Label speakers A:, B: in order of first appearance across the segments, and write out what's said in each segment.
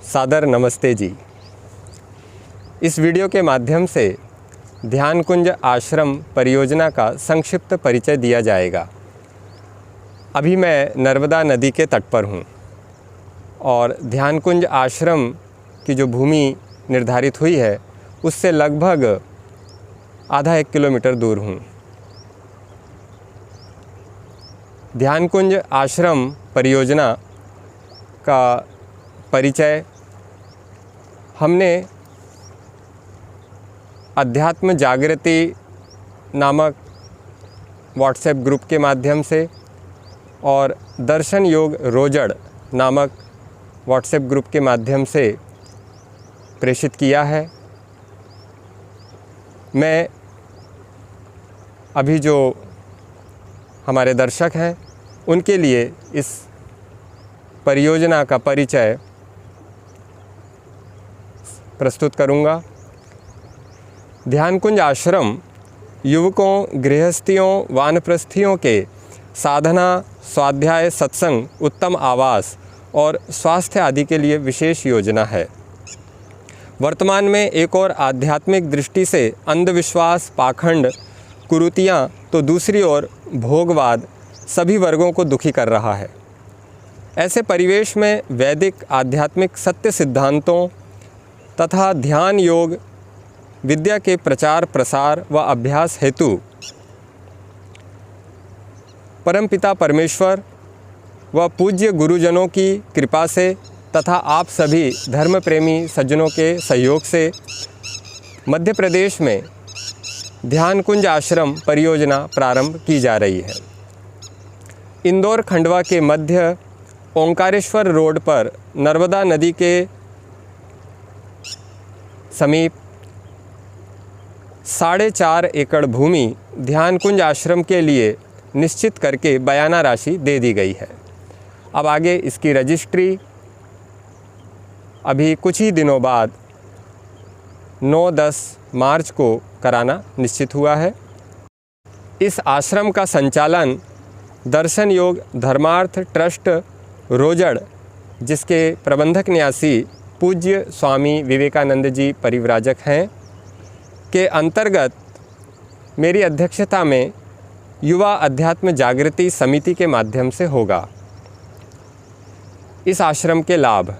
A: सादर नमस्ते जी। इस वीडियो के माध्यम से ध्यान कुंज आश्रम परियोजना का संक्षिप्त परिचय दिया जाएगा। अभी मैं नर्मदा नदी के तट पर हूँ और ध्यान कुंज आश्रम की जो भूमि निर्धारित हुई है उससे लगभग आधा 1 किलोमीटर दूर हूँ। ध्यान कुंज आश्रम परियोजना का परिचय हमने अध्यात्म जागृति नामक व्हाट्सएप ग्रुप के माध्यम से और दर्शन योग रोजड़ नामक व्हाट्सएप ग्रुप के माध्यम से प्रेषित किया है। मैं अभी जो हमारे दर्शक हैं उनके लिए इस परियोजना का परिचय प्रस्तुत करूंगा। ध्यान कुंज आश्रम युवकों, गृहस्थियों, वानप्रस्थियों के साधना, स्वाध्याय, सत्संग, उत्तम आवास और स्वास्थ्य आदि के लिए विशेष योजना है। वर्तमान में एक और आध्यात्मिक दृष्टि से अंधविश्वास, पाखंड, कुरीतियाँ तो दूसरी ओर भोगवाद सभी वर्गों को दुखी कर रहा है। ऐसे परिवेश में वैदिक आध्यात्मिक सत्य सिद्धांतों तथा ध्यान योग विद्या के प्रचार प्रसार व अभ्यास हेतु परमपिता परमेश्वर व पूज्य गुरुजनों की कृपा से तथा आप सभी धर्म प्रेमी सज्जनों के सहयोग से मध्य प्रदेश में ध्यान कुंज आश्रम परियोजना प्रारंभ की जा रही है। इंदौर खंडवा के मध्य ओंकारेश्वर रोड पर नर्मदा नदी के समीप 4.5 एकड़ भूमि ध्यान कुंज आश्रम के लिए निश्चित करके बयाना राशि दे दी गई है। अब आगे इसकी रजिस्ट्री अभी कुछ ही दिनों बाद 9-10 मार्च को कराना निश्चित हुआ है। इस आश्रम का संचालन दर्शन योग धर्मार्थ ट्रस्ट रोजड़, जिसके प्रबंधक न्यासी पूज्य स्वामी विवेकानंद जी परिव्राजक हैं, के अंतर्गत मेरी अध्यक्षता में युवा अध्यात्म जागृति समिति के माध्यम से होगा। इस आश्रम के लाभ: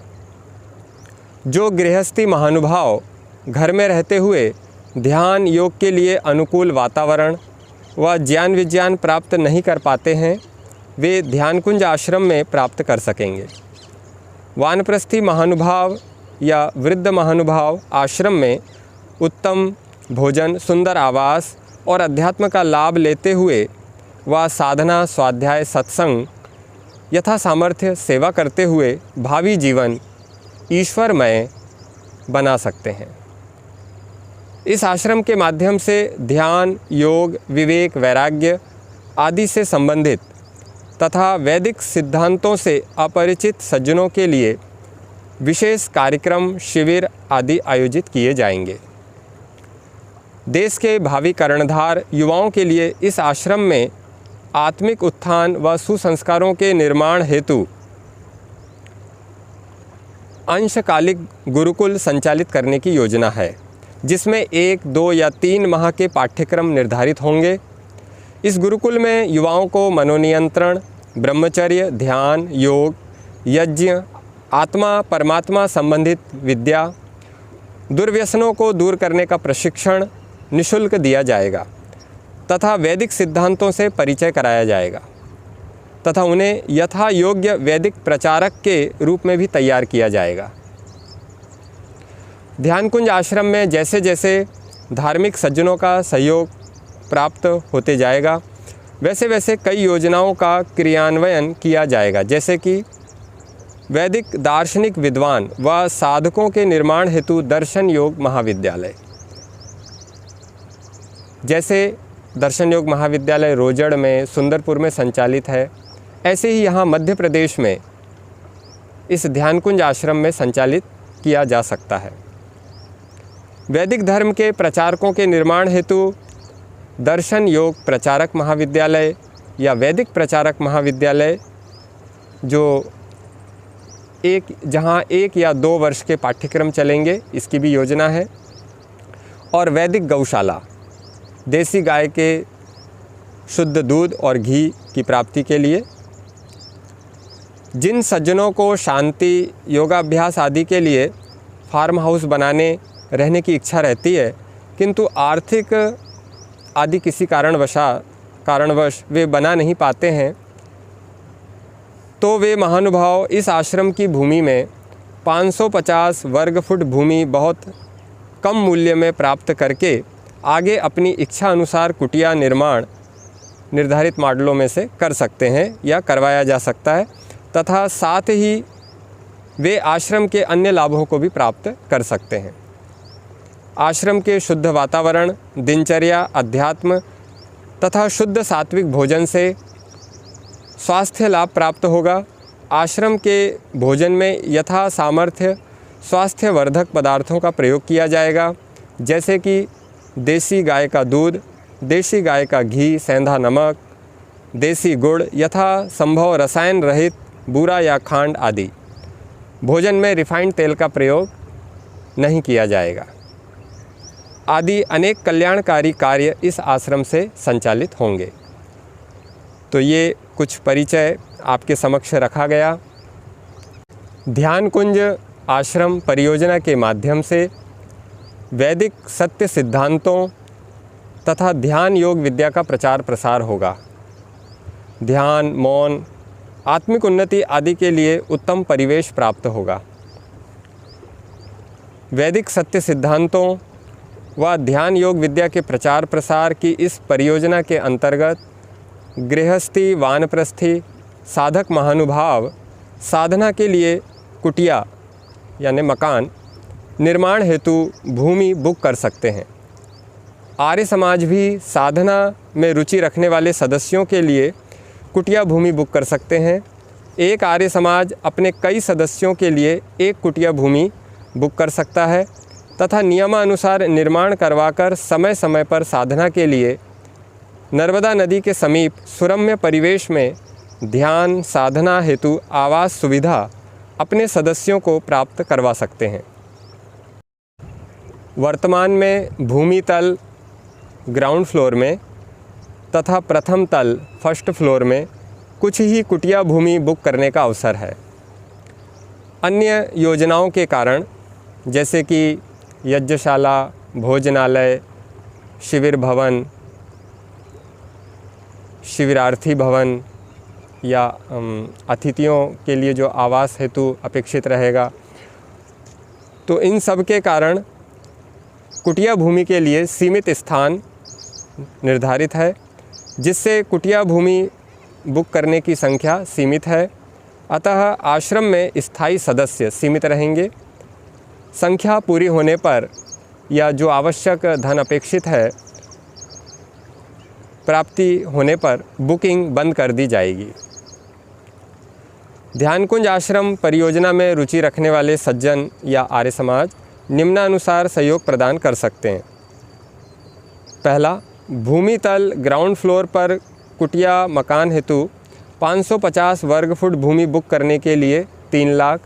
A: जो गृहस्थी महानुभाव घर में रहते हुए ध्यान योग के लिए अनुकूल वातावरण व ज्ञान विज्ञान प्राप्त नहीं कर पाते हैं, वे ध्यान कुंज आश्रम में प्राप्त कर सकेंगे। वानप्रस्थी महानुभाव या वृद्ध महानुभाव आश्रम में उत्तम भोजन, सुंदर आवास और अध्यात्म का लाभ लेते हुए व साधना, स्वाध्याय, सत्संग यथा सामर्थ्य सेवा करते हुए भावी जीवन ईश्वरमय बना सकते हैं। इस आश्रम के माध्यम से ध्यान, योग, विवेक, वैराग्य आदि से संबंधित तथा वैदिक सिद्धांतों से अपरिचित सज्जनों के लिए विशेष कार्यक्रम, शिविर आदि आयोजित किए जाएंगे। देश के भावी कर्णधार युवाओं के लिए इस आश्रम में आत्मिक उत्थान व सुसंस्कारों के निर्माण हेतु अंशकालिक गुरुकुल संचालित करने की योजना है, जिसमें 1, 2 या 3 माह के पाठ्यक्रम निर्धारित होंगे। इस गुरुकुल में युवाओं को मनोनियंत्रण, ब्रह्मचर्य, ध्यान, योग, यज्ञ, आत्मा परमात्मा संबंधित विद्या, दुर्व्यसनों को दूर करने का प्रशिक्षण निःशुल्क दिया जाएगा तथा वैदिक सिद्धांतों से परिचय कराया जाएगा तथा उन्हें यथा योग्य वैदिक प्रचारक के रूप में भी तैयार किया जाएगा। ध्यान कुंज आश्रम में जैसे जैसे धार्मिक सज्जनों का सहयोग प्राप्त होते जाएगा, वैसे वैसे कई योजनाओं का क्रियान्वयन किया जाएगा, जैसे कि वैदिक दार्शनिक विद्वान व साधकों के निर्माण हेतु दर्शन योग महाविद्यालय, जैसे दर्शन योग महाविद्यालय रोजड़ में, सुंदरपुर में संचालित है, ऐसे ही यहाँ मध्य प्रदेश में इस ध्यान कुंज आश्रम में संचालित किया जा सकता है। वैदिक धर्म के प्रचारकों के निर्माण हेतु दर्शन योग प्रचारक महाविद्यालय या वैदिक प्रचारक महाविद्यालय जहाँ 1 या 2 वर्ष के पाठ्यक्रम चलेंगे, इसकी भी योजना है। और वैदिक गौशाला, देसी गाय के शुद्ध दूध और घी की प्राप्ति के लिए। जिन सज्जनों को शांति, योगाभ्यास आदि के लिए फार्म हाउस बनाने रहने की इच्छा रहती है, किंतु आर्थिक आदि किसी कारणवश वे बना नहीं पाते हैं, तो वे महानुभाव इस आश्रम की भूमि में 550 वर्ग फुट भूमि बहुत कम मूल्य में प्राप्त करके आगे अपनी इच्छा अनुसार कुटिया निर्माण निर्धारित मॉडलों में से कर सकते हैं या करवाया जा सकता है, तथा साथ ही वे आश्रम के अन्य लाभों को भी प्राप्त कर सकते हैं। आश्रम के शुद्ध वातावरण, दिनचर्या, अध्यात्म तथा शुद्ध सात्विक भोजन से स्वास्थ्य लाभ प्राप्त होगा। आश्रम के भोजन में यथा सामर्थ्य स्वास्थ्यवर्धक पदार्थों का प्रयोग किया जाएगा, जैसे कि देसी गाय का दूध, देसी गाय का घी, सेंधा नमक, देसी गुड़, यथा संभव रसायन रहित बूरा या खांड आदि। भोजन में रिफाइंड तेल का प्रयोग नहीं किया जाएगा। आदि अनेक कल्याणकारी कार्य इस आश्रम से संचालित होंगे। तो ये कुछ परिचय आपके समक्ष रखा गया। ध्यान कुंज आश्रम परियोजना के माध्यम से वैदिक सत्य सिद्धांतों तथा ध्यान योग विद्या का प्रचार प्रसार होगा। ध्यान, मौन, आत्मिक उन्नति आदि के लिए उत्तम परिवेश प्राप्त होगा। वैदिक सत्य सिद्धांतों व ध्यान योग विद्या के प्रचार प्रसार की इस परियोजना के अंतर्गत गृहस्थी, वानप्रस्थी, साधक महानुभाव साधना के लिए कुटिया यानी मकान निर्माण हेतु भूमि बुक कर सकते हैं। आर्य समाज भी साधना में रुचि रखने वाले सदस्यों के लिए कुटिया भूमि बुक कर सकते हैं। एक आर्य समाज अपने कई सदस्यों के लिए एक कुटिया भूमि बुक कर सकता है तथा नियमानुसार निर्माण करवाकर समय समय पर साधना के लिए नर्मदा नदी के समीप सुरम्य परिवेश में ध्यान साधना हेतु आवास सुविधा अपने सदस्यों को प्राप्त करवा सकते हैं। वर्तमान में भूमि तल ग्राउंड फ्लोर में तथा प्रथम तल फर्स्ट फ्लोर में कुछ ही कुटिया भूमि बुक करने का अवसर है। अन्य योजनाओं के कारण, जैसे कि यज्ञशाला, भोजनालय, शिविर भवन, शिविरार्थी भवन या अतिथियों के लिए जो आवास हेतु अपेक्षित रहेगा, तो इन सब के कारण कुटिया भूमि के लिए सीमित स्थान निर्धारित है, जिससे कुटिया भूमि बुक करने की संख्या सीमित है। अतः आश्रम में स्थायी सदस्य सीमित रहेंगे। संख्या पूरी होने पर या जो आवश्यक धन अपेक्षित है प्राप्ति होने पर बुकिंग बंद कर दी जाएगी। ध्यानकुंज आश्रम परियोजना में रुचि रखने वाले सज्जन या आर्य समाज निम्नानुसार सहयोग प्रदान कर सकते हैं। पहला, भूमि तल ग्राउंड फ्लोर पर कुटिया मकान हेतु 550 वर्ग फुट भूमि बुक करने के लिए 3 लाख,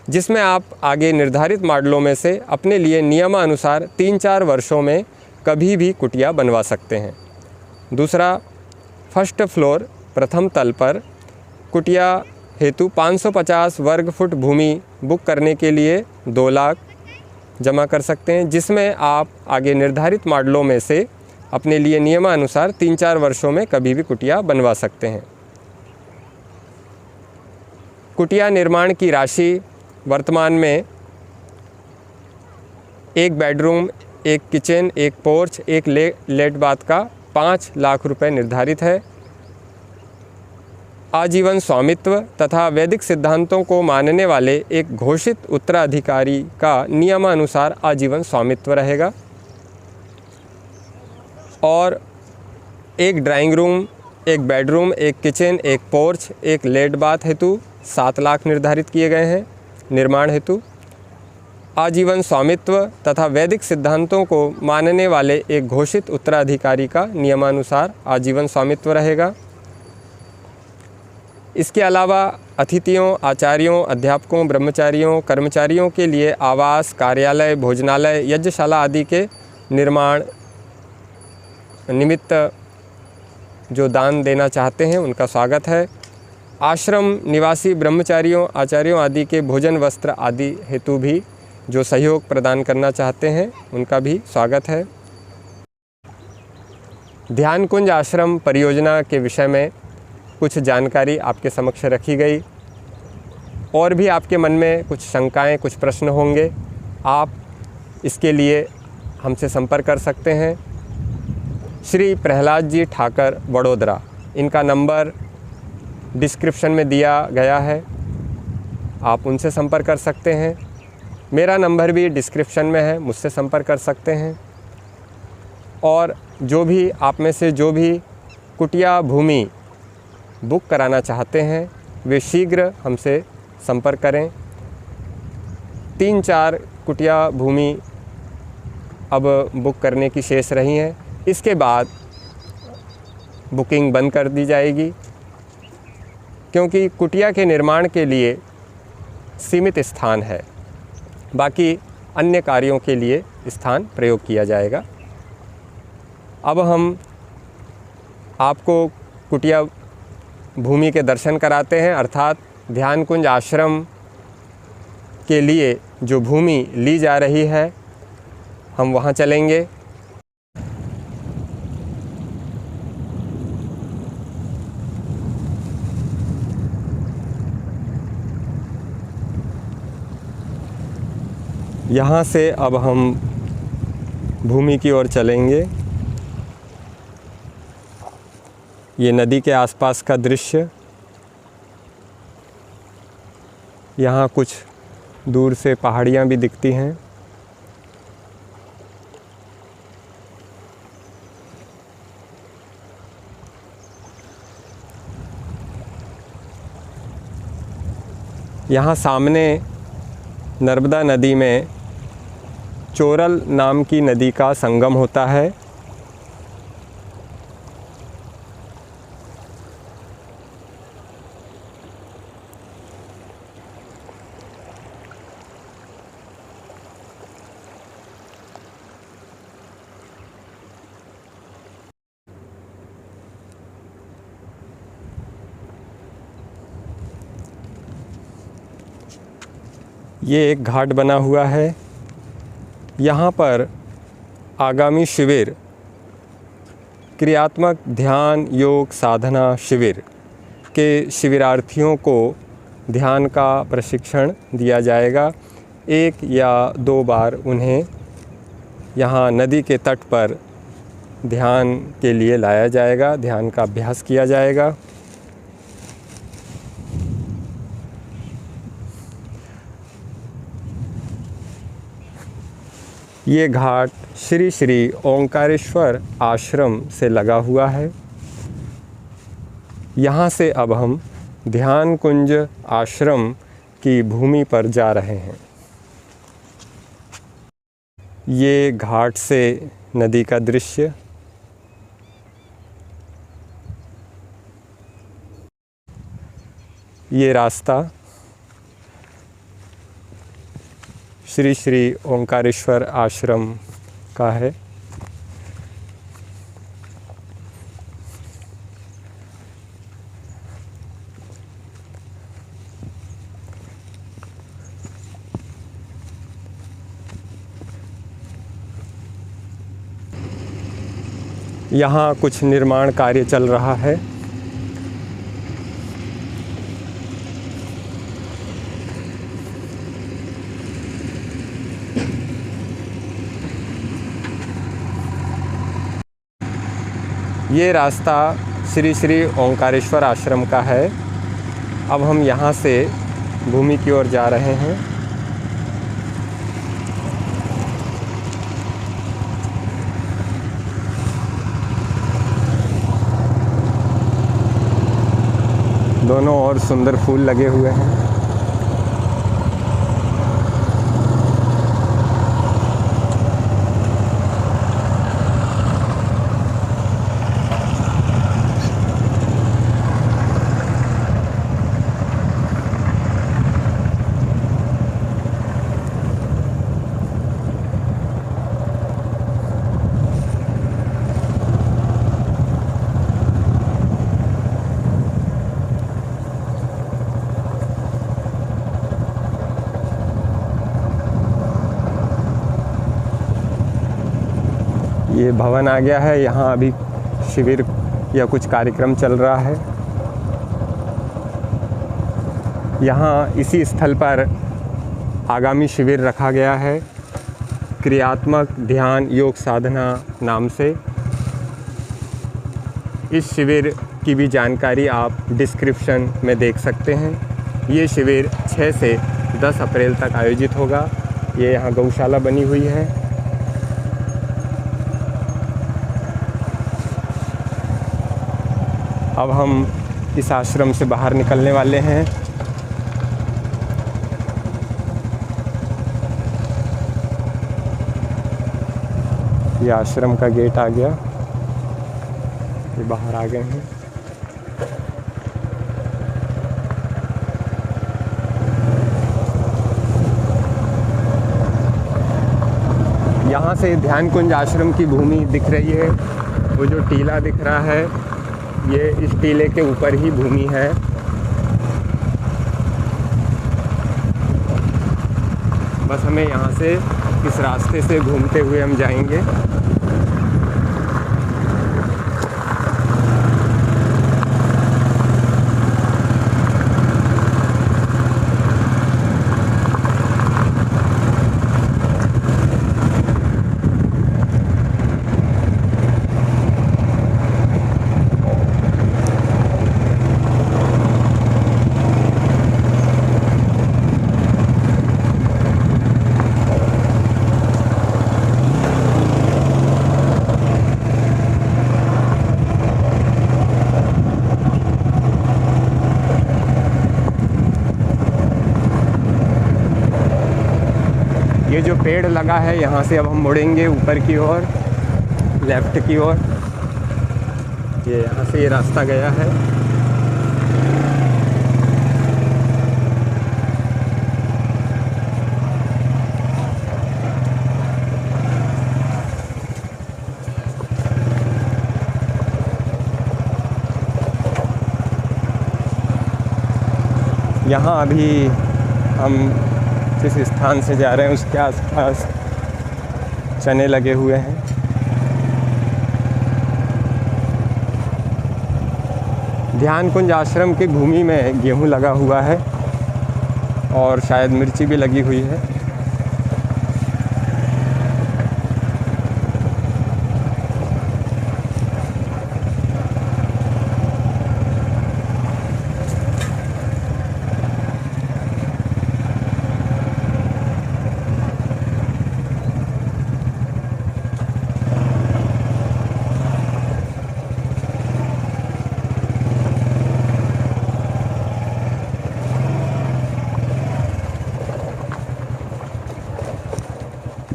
A: जिसमें आप आगे निर्धारित मॉडलों में से अपने लिए नियमानुसार 3-4 वर्षों में कभी भी कुटिया बनवा सकते हैं। दूसरा, फर्स्ट फ्लोर प्रथम तल पर कुटिया हेतु 550 वर्ग फुट भूमि बुक करने के लिए 2 लाख जमा कर सकते हैं, जिसमें आप आगे निर्धारित मॉडलों में से अपने लिए नियमानुसार 3-4 वर्षों में कभी भी कुटिया बनवा सकते हैं। कुटिया निर्माण की राशि वर्तमान में 1 बेडरूम, 1 किचन, 1 पोर्च, 1 लेट बाथ का 5 लाख रुपए निर्धारित है। आजीवन स्वामित्व तथा वैदिक सिद्धांतों को मानने वाले एक घोषित उत्तराधिकारी का नियमानुसार आजीवन स्वामित्व रहेगा। और 1 drawing room, 1 bedroom, 1 kitchen, 1 porch, 1 लेट बाथ हेतु 7 लाख निर्धारित किए गए हैं निर्माण हेतु। आजीवन स्वामित्व तथा वैदिक सिद्धांतों को मानने वाले एक घोषित उत्तराधिकारी का नियमानुसार आजीवन स्वामित्व रहेगा। इसके अलावा अतिथियों, आचार्यों, अध्यापकों, ब्रह्मचारियों, कर्मचारियों के लिए आवास, कार्यालय, भोजनालय, यज्ञशाला आदि के निर्माण निमित्त जो दान देना चाहते हैं उनका स्वागत है। आश्रम निवासी ब्रह्मचारियों, आचार्यों आदि के भोजन, वस्त्र आदि हेतु भी जो सहयोग प्रदान करना चाहते हैं उनका भी स्वागत है। ध्यान कुंज आश्रम परियोजना के विषय में कुछ जानकारी आपके समक्ष रखी गई। और भी आपके मन में कुछ शंकाएं, कुछ प्रश्न होंगे, आप इसके लिए हमसे संपर्क कर सकते हैं। श्री प्रहलाद जी ठाकर, वडोदरा, इनका नंबर डिस्क्रिप्शन में दिया गया है, आप उनसे संपर्क कर सकते हैं। मेरा नंबर भी डिस्क्रिप्शन में है, मुझसे संपर्क कर सकते हैं। और जो भी आप में से जो भी कुटिया भूमि बुक कराना चाहते हैं वे शीघ्र हमसे संपर्क करें। 3-4 कुटिया भूमि अब बुक करने की शेष रही हैं, इसके बाद बुकिंग बंद कर दी जाएगी, क्योंकि कुटिया के निर्माण के लिए सीमित स्थान है, बाकी अन्य कार्यों के लिए स्थान प्रयोग किया जाएगा। अब हम आपको कुटिया भूमि के दर्शन कराते हैं, अर्थात ध्यान कुंज आश्रम के लिए जो भूमि ली जा रही है हम वहाँ चलेंगे। यहाँ से अब हम भूमि की ओर चलेंगे। ये नदी के आसपास का दृश्य, यहाँ कुछ दूर से पहाड़ियाँ भी दिखती हैं। यहाँ सामने नर्मदा नदी में चोरल नाम की नदी का संगम होता है। ये एक घाट बना हुआ है। यहाँ पर आगामी शिविर, क्रियात्मक ध्यान योग साधना शिविर के शिविरार्थियों को ध्यान का प्रशिक्षण दिया जाएगा। 1 या 2 बार उन्हें यहाँ नदी के तट पर ध्यान के लिए लाया जाएगा, ध्यान का अभ्यास किया जाएगा। ये घाट श्री श्री ओंकारेश्वर आश्रम से लगा हुआ है। यहाँ से अब हम ध्यान कुंज आश्रम की भूमि पर जा रहे हैं। ये घाट से नदी का दृश्य, ये रास्ता श्री श्री ओंकारेश्वर आश्रम का है। यहाँ कुछ निर्माण कार्य चल रहा है। ये रास्ता श्री श्री ओंकारेश्वर आश्रम का है। अब हम यहाँ से भूमि की ओर जा रहे हैं। दोनों ओर सुंदर फूल लगे हुए हैं। ये भवन आ गया है। यहाँ अभी शिविर या कुछ कार्यक्रम चल रहा है। यहाँ इसी स्थल पर आगामी शिविर रखा गया है, क्रियात्मक ध्यान योग साधना नाम से। इस शिविर की भी जानकारी आप डिस्क्रिप्शन में देख सकते हैं। ये शिविर 6 से 10 अप्रैल तक आयोजित होगा। ये यहाँ गौशाला बनी हुई है। अब हम इस आश्रम से बाहर निकलने वाले हैं। ये आश्रम का गेट आ गया, ये बाहर आ गए हैं। यहाँ से ध्यान कुंज आश्रम की भूमि दिख रही है। वो जो टीला दिख रहा है, ये इस टीले के ऊपर ही भूमि है। बस हमें यहाँ से इस रास्ते से घूमते हुए हम जाएंगे। ये जो पेड़ लगा है, यहाँ से अब हम मुड़ेंगे ऊपर की ओर, लेफ़्ट की ओर। ये यहाँ से ये रास्ता गया है। यहाँ अभी हम जिस स्थान से जा रहे हैं उसके आसपास चने लगे हुए हैं। ध्यान कुंज आश्रम की भूमि में गेहूं लगा हुआ है और शायद मिर्ची भी लगी हुई है।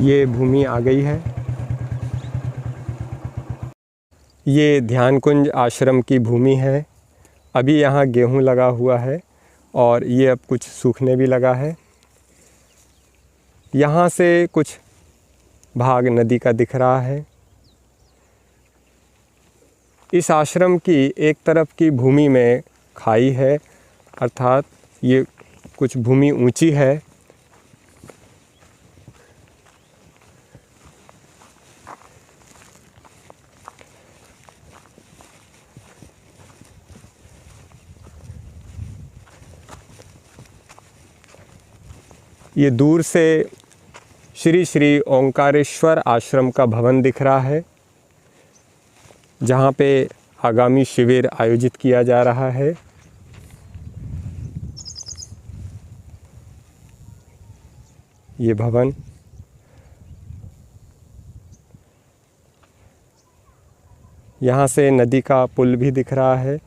A: ये भूमि आ गई है। ये ध्यान कुंज आश्रम की भूमि है। अभी यहाँ गेहूं लगा हुआ है और ये अब कुछ सूखने भी लगा है। यहाँ से कुछ भाग नदी का दिख रहा है। इस आश्रम की एक तरफ की भूमि में खाई है, अर्थात ये कुछ भूमि ऊंची है। ये दूर से श्री श्री ओंकारेश्वर आश्रम का भवन दिख रहा है, जहाँ पे आगामी शिविर आयोजित किया जा रहा है। ये भवन, यहाँ से नदी का पुल भी दिख रहा है।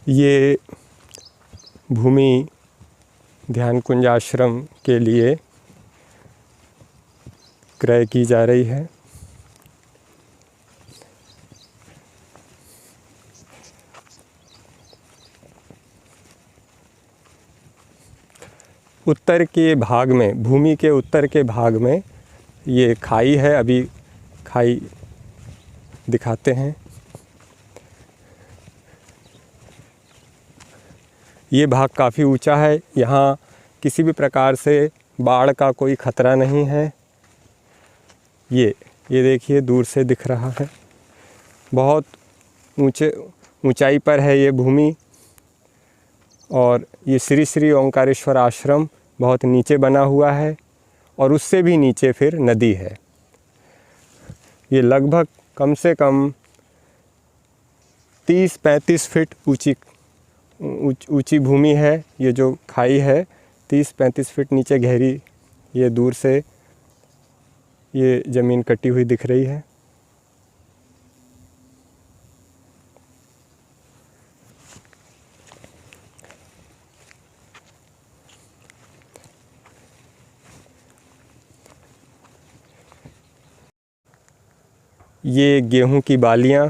A: ये भूमि ध्यान कुंज आश्रम के लिए क्रय की जा रही है। उत्तर के भाग में, भूमि के उत्तर के भाग में ये खाई है। अभी खाई दिखाते हैं। ये भाग काफ़ी ऊंचा है। यहाँ किसी भी प्रकार से बाढ़ का कोई ख़तरा नहीं है। ये देखिए दूर से दिख रहा है। बहुत ऊंचाई पर है ये भूमि। और ये श्री श्री ओंकारेश्वर आश्रम बहुत नीचे बना हुआ है और उससे भी नीचे फिर नदी है। ये लगभग कम से कम 30-35 फीट ऊंची भूमि है। ये जो खाई है 30-35 फीट नीचे गहरी। ये दूर से ये ज़मीन कटी हुई दिख रही है। ये गेहूं की बालियां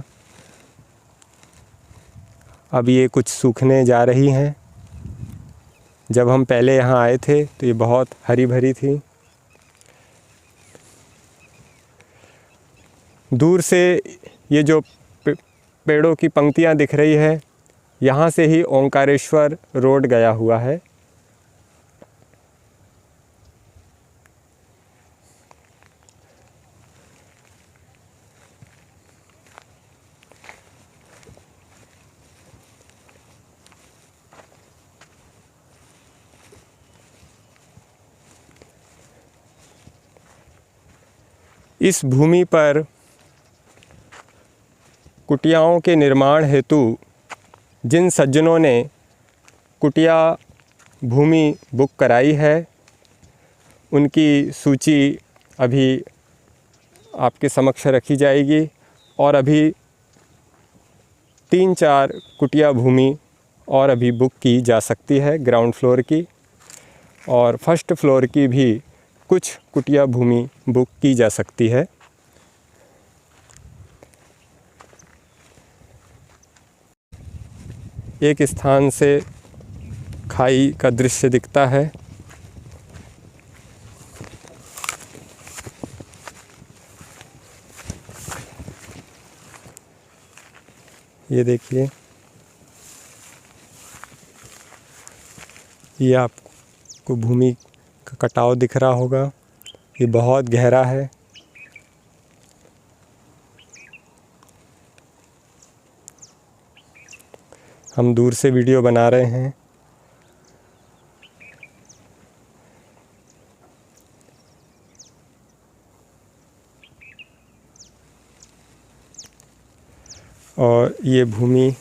A: अब ये कुछ सूखने जा रही हैं। जब हम पहले यहाँ आए थे तो ये बहुत हरी भरी थी। दूर से ये जो पेड़ों की पंक्तियाँ दिख रही है, यहाँ से ही ओंकारेश्वर रोड गया हुआ है। इस भूमि पर कुटियाओं के निर्माण हेतु जिन सज्जनों ने कुटिया भूमि बुक कराई है, उनकी सूची अभी आपके समक्ष रखी जाएगी। और अभी 3-4 कुटिया भूमि और अभी बुक की जा सकती है, ग्राउंड फ्लोर की। और फर्स्ट फ्लोर की भी कुछ कुटिया भूमि बुक की जा सकती है। एक स्थान से खाई का दृश्य दिखता है। ये देखिए, ये आपको भूमि का कटाव दिख रहा होगा। ये बहुत गहरा है। हम दूर से वीडियो बना रहे हैं। और ये भूमि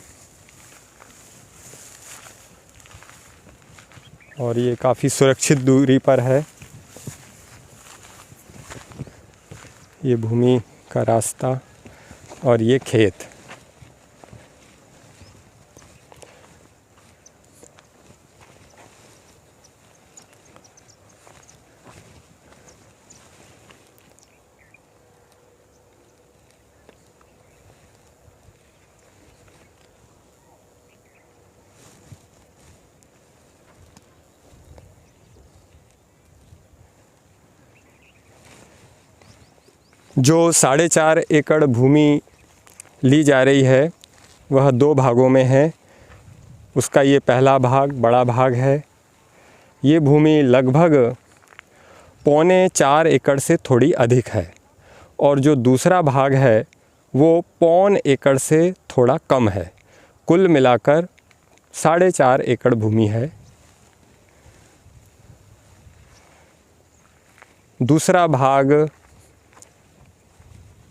A: और ये काफ़ी सुरक्षित दूरी पर है। ये भूमि का रास्ता और ये खेत। जो 4.5 एकड़ भूमि ली जा रही है वह 2 भागों में है। उसका ये पहला भाग बड़ा भाग है। ये भूमि लगभग 3.25 एकड़ से थोड़ी अधिक है। और जो दूसरा भाग है वो 1.25 एकड़ से थोड़ा कम है। कुल मिलाकर 4.5 एकड़ भूमि है। दूसरा भाग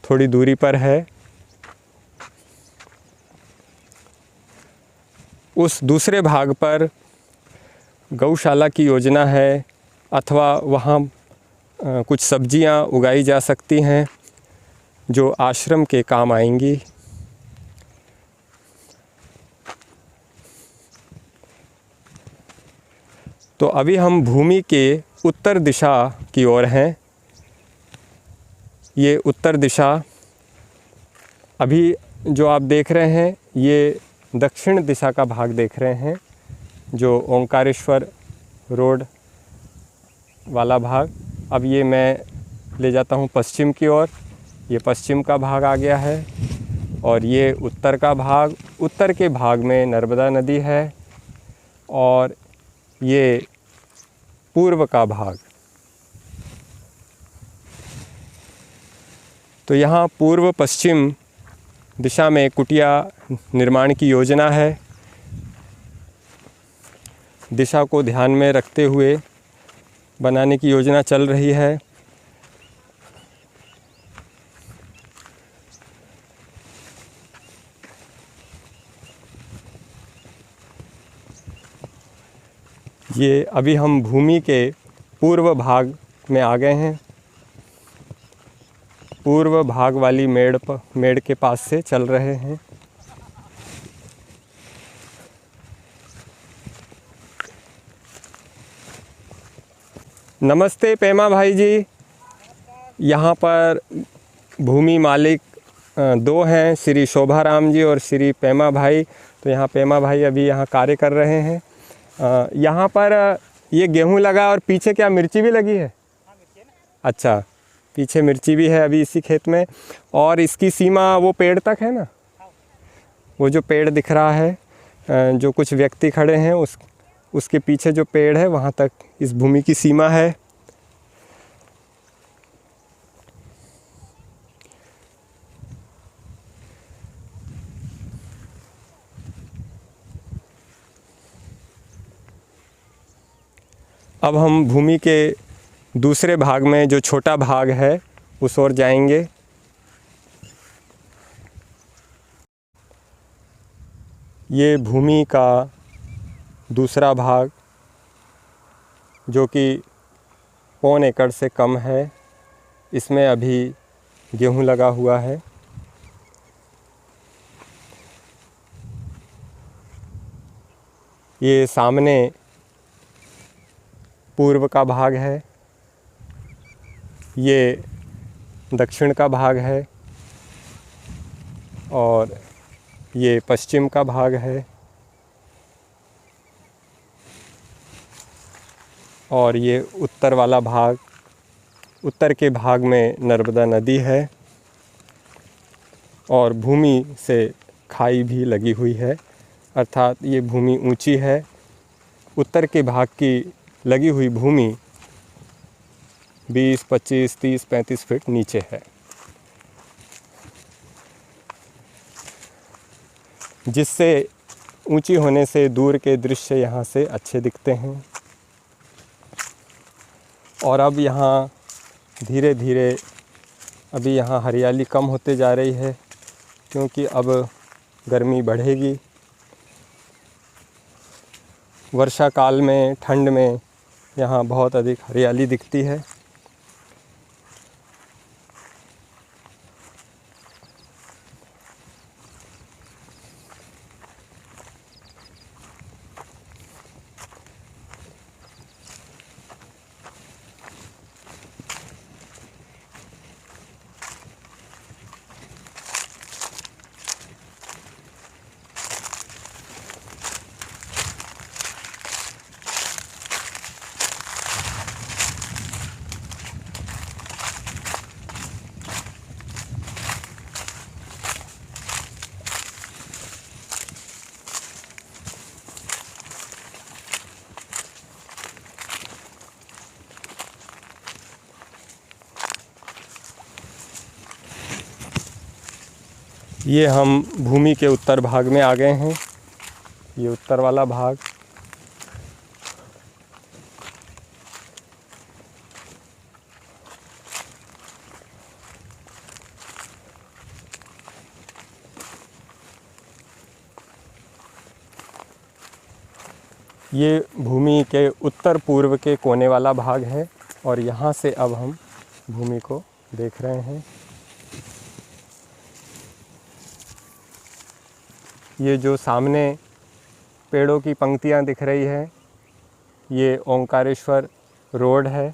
A: थोड़ी दूरी पर है। उस दूसरे भाग पर गौशाला की योजना है अथवा वहाँ कुछ सब्जियां उगाई जा सकती हैं जो आश्रम के काम आएंगी। तो अभी हम भूमि के उत्तर दिशा की ओर हैं। ये उत्तर दिशा अभी जो आप देख रहे हैं ये दक्षिण दिशा का भाग देख रहे हैं, जो ओंकारेश्वर रोड वाला भाग। अब ये मैं ले जाता हूँ पश्चिम की ओर। ये पश्चिम का भाग आ गया है और ये उत्तर का भाग। उत्तर के भाग में नर्मदा नदी है और ये पूर्व का भाग। तो यहाँ पूर्व पश्चिम दिशा में कुटिया निर्माण की योजना है। दिशा को ध्यान में रखते हुए बनाने की योजना चल रही है। ये अभी हम भूमि के पूर्व भाग में आ गए हैं। पूर्व भाग वाली मेड़ के पास से चल रहे हैं। नमस्ते पेमा भाई जी। यहाँ पर भूमि मालिक दो हैं, श्री शोभा राम जी और श्री पेमा भाई। तो यहाँ पेमा भाई अभी यहाँ कार्य कर रहे हैं। यहाँ पर ये गेहूँ लगा और पीछे क्या मिर्ची भी लगी है? अच्छा, पीछे मिर्ची भी है अभी इसी खेत में। और इसकी सीमा वो पेड़ तक है ना? वो जो पेड़ दिख रहा है, जो कुछ व्यक्ति खड़े हैं, उसके पीछे जो पेड़ है वहाँ तक इस भूमि की सीमा है। अब हम भूमि के दूसरे भाग में जो छोटा भाग है उस ओर जाएंगे। ये भूमि का दूसरा भाग जो कि 1.25 एकड़ से कम है, इसमें अभी गेहूँ लगा हुआ है। ये सामने पूर्व का भाग है, ये दक्षिण का भाग है और ये पश्चिम का भाग है और ये उत्तर वाला भाग। उत्तर के भाग में नर्मदा नदी है और भूमि से खाई भी लगी हुई है, अर्थात ये भूमि ऊंची है। उत्तर के भाग की लगी हुई भूमि 20, 25, 30, 35 फीट नीचे है, जिससे ऊंची होने से दूर के दृश्य यहाँ से अच्छे दिखते हैं। और अब यहाँ धीरे धीरे अभी यहाँ हरियाली कम होते जा रही है, क्योंकि अब गर्मी बढ़ेगी। वर्षा काल में, ठंड में यहाँ बहुत अधिक हरियाली दिखती है। ये हम भूमि के उत्तर भाग में आ गए हैं। ये उत्तर वाला भाग। ये भूमि के उत्तर पूर्व के कोने वाला भाग है और यहाँ से अब हम भूमि को देख रहे हैं। ये जो सामने पेड़ों की पंक्तियाँ दिख रही है, ये ओंकारेश्वर रोड है।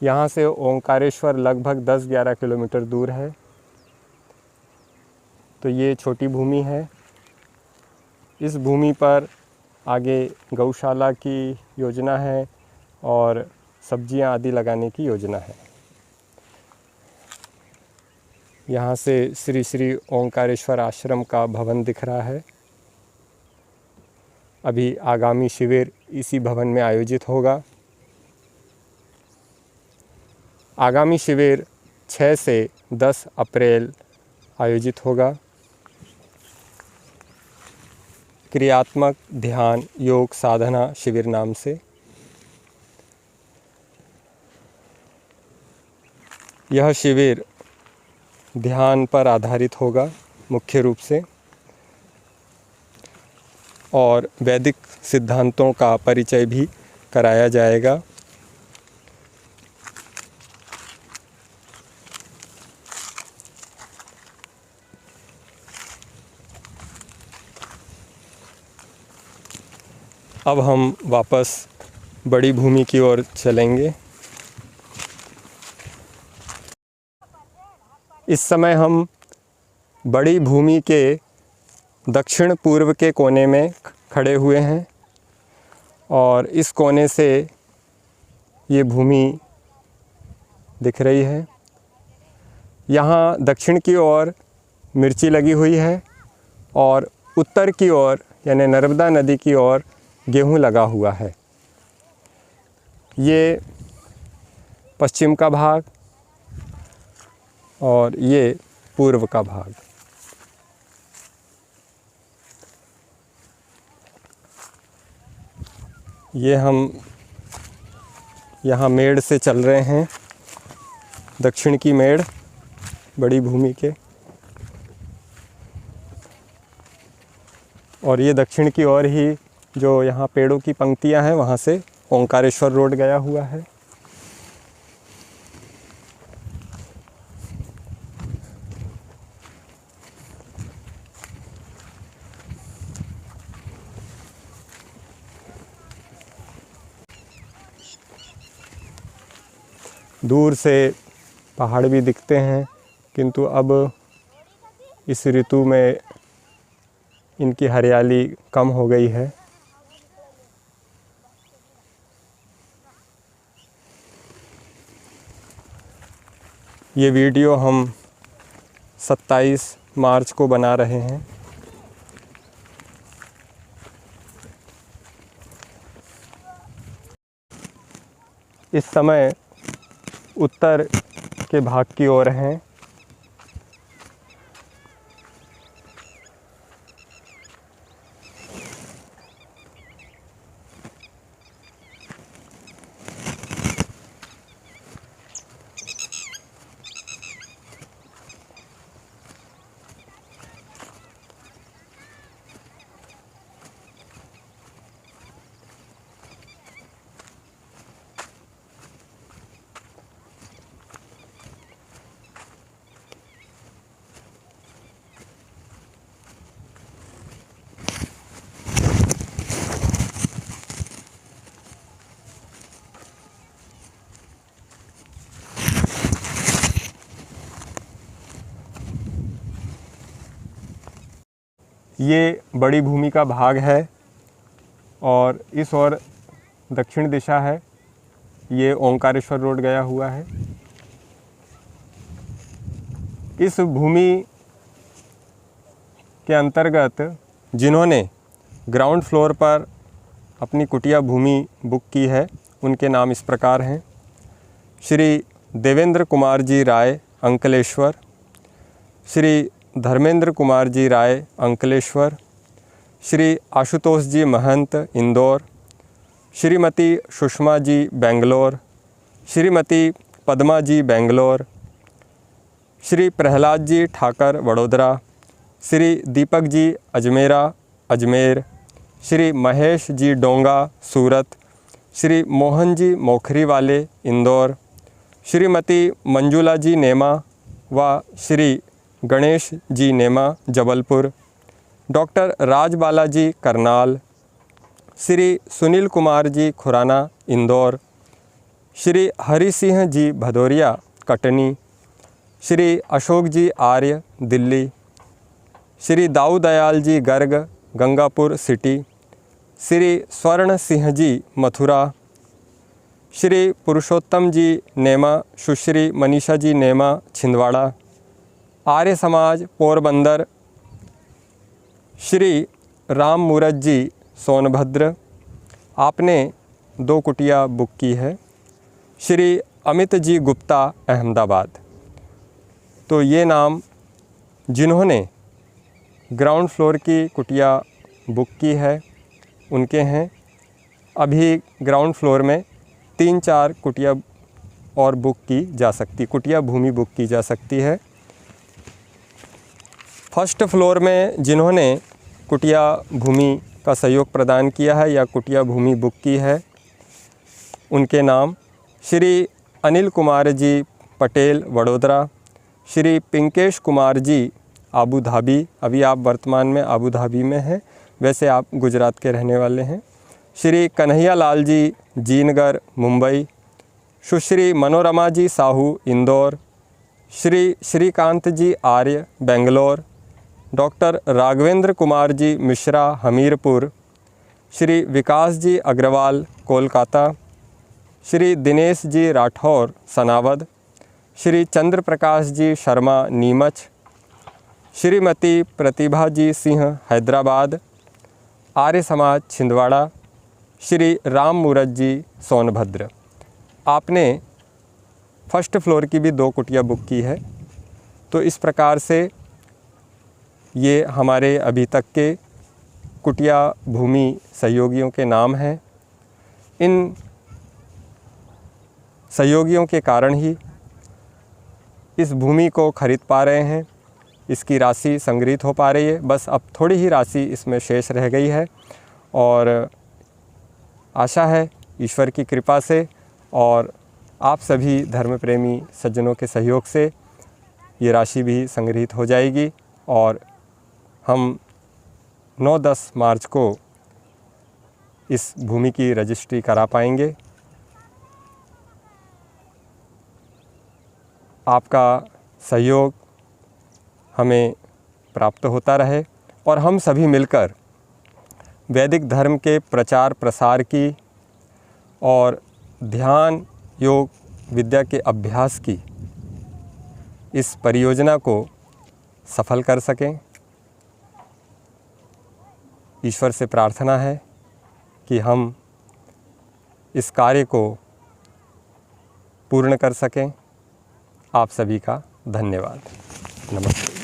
A: यहाँ से ओंकारेश्वर लगभग 10-11 किलोमीटर दूर है। तो ये छोटी भूमि है। इस भूमि पर आगे गौशाला की योजना है और सब्जियां आदि लगाने की योजना है। यहाँ से श्री श्री ओंकारेश्वर आश्रम का भवन दिख रहा है। अभी आगामी शिविर इसी भवन में आयोजित होगा। आगामी शिविर 6 से 10 अप्रैल आयोजित होगा। क्रियात्मक ध्यान योग साधना शिविर नाम से। यह शिविर ध्यान पर आधारित होगा मुख्य रूप से, और वैदिक सिद्धांतों का परिचय भी कराया जाएगा। अब हम वापस बड़ी भूमि की ओर चलेंगे। इस समय हम बड़ी भूमि के दक्षिण पूर्व के कोने में खड़े हुए हैं और इस कोने से ये भूमि दिख रही है। यहाँ दक्षिण की ओर मिर्ची लगी हुई है और उत्तर की ओर यानी नर्मदा नदी की ओर गेहूं लगा हुआ है। ये पश्चिम का भाग और ये पूर्व का भाग। ये हम यहाँ मेड़ से चल रहे हैं, दक्षिण की मेड़ बड़ी भूमि के, और ये दक्षिण की ओर ही जो यहाँ पेड़ों की पंक्तियाँ हैं वहाँ से ओंकारेश्वर रोड गया हुआ है। दूर से पहाड़ भी दिखते हैं, किंतु अब इस ऋतु में इनकी हरियाली कम हो गई है। ये वीडियो हम 27 मार्च को बना रहे हैं। इस समय उत्तर के भाग की ओर हैं। ये बड़ी भूमि का भाग है और इस ओर दक्षिण दिशा है। ये ओंकारेश्वर रोड गया हुआ है। इस भूमि के अंतर्गत जिन्होंने ग्राउंड फ्लोर पर अपनी कुटिया भूमि बुक की है उनके नाम इस प्रकार हैं। श्री देवेंद्र कुमार जी राय अंकलेश्वर, श्री धर्मेंद्र कुमार जी राय अंकलेश्वर, श्री आशुतोष जी महंत इंदौर, श्रीमती सुषमा जी बेंगलोर, श्रीमती पद्मा जी बेंगलोर, श्री प्रहलाद जी ठाकर वडोदरा, श्री दीपक जी अजमेरा अजमेर, श्री महेश जी डोंगा सूरत, श्री मोहन जी मोखरी वाले इंदौर, श्रीमती मंजुला जी नेमा व श्री गणेश जी नेमा जबलपुर, डॉक्टर राजबाला जी करनाल, श्री सुनील कुमार जी खुराना इंदौर, श्री हरि सिंह जी भदौरिया कटनी, श्री अशोक जी आर्य दिल्ली, श्री दाऊ दयाल जी गर्ग गंगापुर सिटी, श्री स्वर्ण सिंह जी मथुरा, श्री पुरुषोत्तम जी नेमा, सुश्री मनीषा जी नेमा छिंदवाड़ा, आर्य समाज पोरबंदर, श्री राम मूरत जी सोनभद्र। आपने 2 कुटिया बुक की है। श्री अमित जी गुप्ता अहमदाबाद। तो ये नाम जिन्होंने ग्राउंड फ्लोर की कुटिया बुक की है उनके हैं। अभी ग्राउंड फ्लोर में 3-4 कुटिया और बुक की जा सकती, कुटिया भूमि बुक की जा सकती है। फर्स्ट फ्लोर में जिन्होंने कुटिया भूमि का सहयोग प्रदान किया है या कुटिया भूमि बुक की है उनके नाम श्री अनिल कुमार जी पटेल वडोदरा, श्री पिंकेश कुमार जी आबू धाबी, अभी आप वर्तमान में आबू धाबी में हैं, वैसे आप गुजरात के रहने वाले हैं, श्री कन्हैया लाल जी जीनगर मुंबई, सुश्री मनोरमा जी साहू इंदौर, श्री श्रीकांत जी आर्य बेंगलोर, डॉक्टर राघवेंद्र कुमार जी मिश्रा हमीरपुर, श्री विकास जी अग्रवाल कोलकाता, श्री दिनेश जी राठौर सनावद, श्री चंद्र प्रकाश जी शर्मा नीमच, श्रीमती प्रतिभा जी सिंह हैदराबाद, आर्य समाज छिंदवाड़ा, श्री राम मूरत जी सोनभद्र। आपने फर्स्ट फ्लोर की भी 2 कुटिया बुक की है। तो इस प्रकार से ये हमारे अभी तक के कुटिया भूमि सहयोगियों के नाम हैं। इन सहयोगियों के कारण ही इस भूमि को खरीद पा रहे हैं, इसकी राशि संग्रहित हो पा रही है। बस अब थोड़ी ही राशि इसमें शेष रह गई है और आशा है ईश्वर की कृपा से और आप सभी धर्म प्रेमी सज्जनों के सहयोग से ये राशि भी संग्रहित हो जाएगी और हम 9-10 मार्च को इस भूमि की रजिस्ट्री करा पाएंगे। आपका सहयोग हमें प्राप्त होता रहे और हम सभी मिलकर वैदिक धर्म के प्रचार प्रसार की और ध्यान योग विद्या के अभ्यास की इस परियोजना को सफल कर सकें। ईश्वर से प्रार्थना है कि हम इस कार्य को पूर्ण कर सकें। आप सभी का धन्यवाद। नमस्ते।